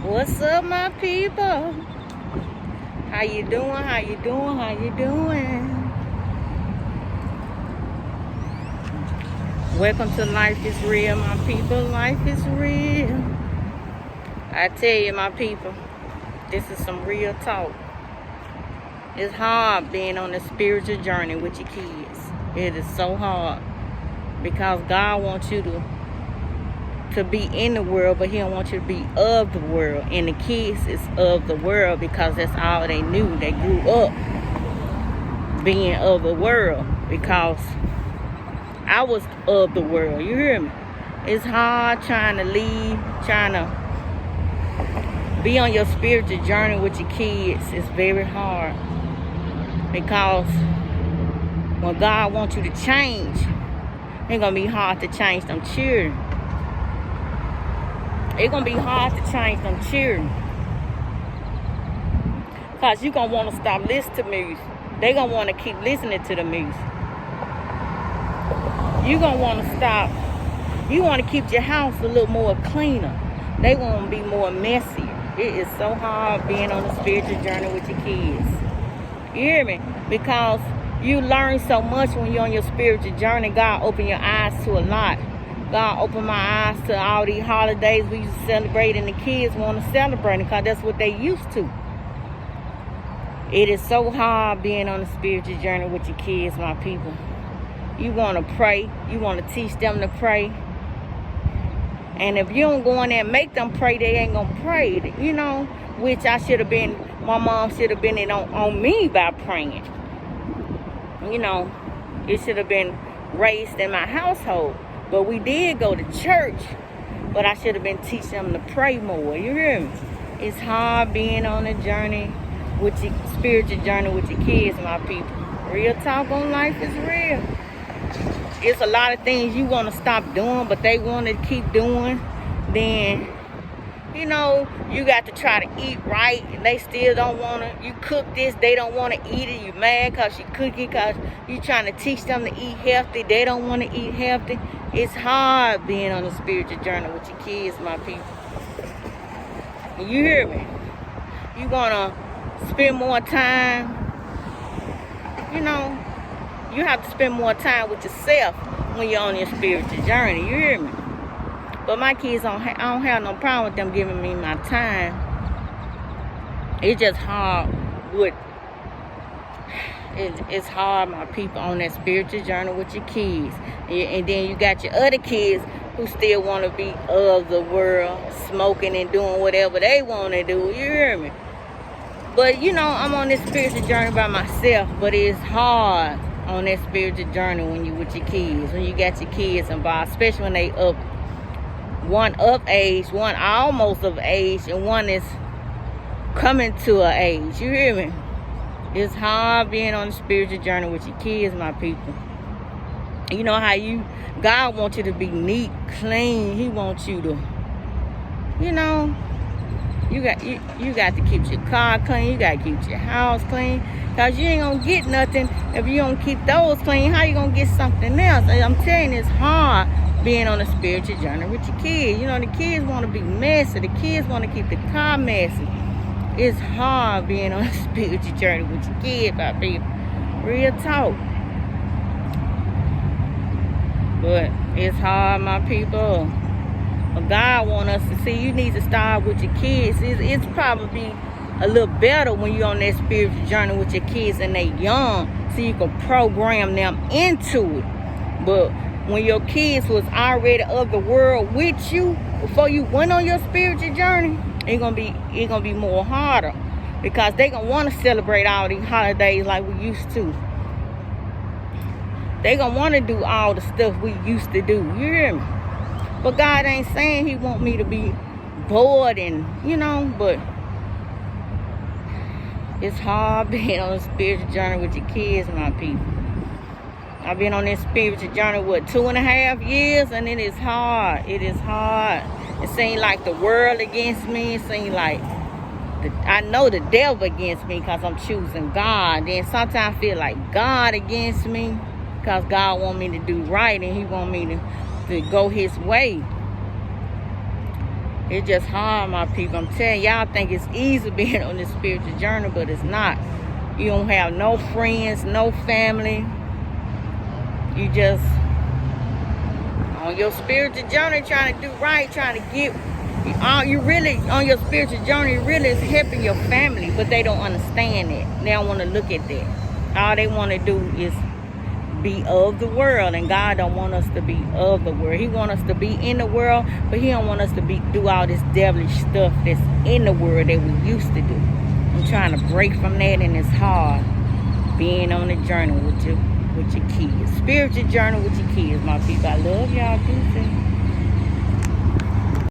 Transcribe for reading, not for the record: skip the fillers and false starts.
What's up, my people? How you doing? How you doing? How you doing? Welcome to Life is Real, my people. Life is real. I tell you, my people, this is some real talk. It's hard being on a spiritual journey with your kids. It is so hard because God wants you to be in the world, but he don't want you to be of the world. And the kids is of the world because that's all they knew. They grew up being of the world because I was of the world. You hear me? It's hard trying to lead, trying to be on your spiritual journey with your kids. It's very hard because when God wants you to change, it's gonna be hard to change them children. It's going to be hard to change them children. Because you're going to want to stop listening to music. They're going to want to keep listening to the music. You're going to want to stop. You want to keep your house a little more cleaner. They want to be more messy. It is so hard being on a spiritual journey with your kids. You hear me? Because you learn so much when you're on your spiritual journey. God opened your eyes to a lot. God opened my eyes to all these holidays we used to celebrate, and the kids want to celebrate because that's what they used to. It is so hard being on a spiritual journey with your kids, my people. You want to pray. You want to teach them to pray. And if you don't go in there and make them pray, they ain't going to pray. You know, which I should have been, my mom should have been in on me by praying. You know, it should have been raised in my household. But we did go to church, but I should have been teaching them to pray more. You hear me? It's hard being on a journey with your spiritual journey with your kids, my people. Real talk on life is real. It's a lot of things you want to stop doing, but they want to keep doing. Then, you know, you got to try to eat right, and they still don't want to. You cook this, they don't want to eat it. You mad because you cook it because you trying to teach them to eat healthy. They don't want to eat healthy. It's hard being on a spiritual journey with your kids, my people. You hear me? You want to spend more time. You know, you have to spend more time with yourself when you're on your spiritual journey. You hear me? But my kids, I don't have no problem with them giving me my time. It's just hard it's hard, my people, on that spiritual journey with your kids. And then you got your other kids who still want to be of the world, smoking and doing whatever they want to do. You hear me? But, you know, I'm on this spiritual journey by myself, but it's hard on that spiritual journey when you with your kids, when you got your kids involved, especially when they up. One of age, one almost of age, and one is coming to an age. You hear me? It's hard being on a spiritual journey with your kids, my people. You know how God wants you to be neat, clean. He wants you to, you know, you got to keep your car clean. You got to keep your house clean. Because you ain't going to get nothing if you don't keep those clean. How you going to get something else? And I'm telling you, it's hard being on a spiritual journey with your kids. You know, the kids want to be messy. The kids want to keep the car messy. It's hard being on a spiritual journey with your kids, my people. Real talk. But it's hard, my people. But God wants us to see, you need to start with your kids. It's probably a little better when you're on that spiritual journey with your kids and they young, so you can program them into it. But when your kids was already of the world with you before you went on your spiritual journey, it's gonna be more harder because they gonna want to celebrate all these holidays like we used to. They gonna want to do all the stuff we used to do. You hear me? But God ain't saying he want me to be bored and, you know, but it's hard being on a spiritual journey with your kids, my people. I've been on this spiritual journey, 2.5 years, and it is hard. It is hard. It seems like the world against me. It seems like I know the devil against me because I'm choosing God. Then sometimes I feel like God against me because God want me to do right and he want me to go his way. It's just hard, my people. I'm telling y'all, think it's easy being on this spiritual journey, but it's not. You don't have no friends, no family. You just on your spiritual journey, trying to do right, trying to get. You really on your spiritual journey, really is helping your family, but they don't understand it. They don't want to look at that. All they want to do is be of the world, and God don't want us to be of the world. He want us to be in the world, but He don't want us to do all this devilish stuff that's in the world that we used to do. I'm trying to break from that, and it's hard being on the journey with your kids. Spiritual journey with your kids, my people. I love y'all. Deuces.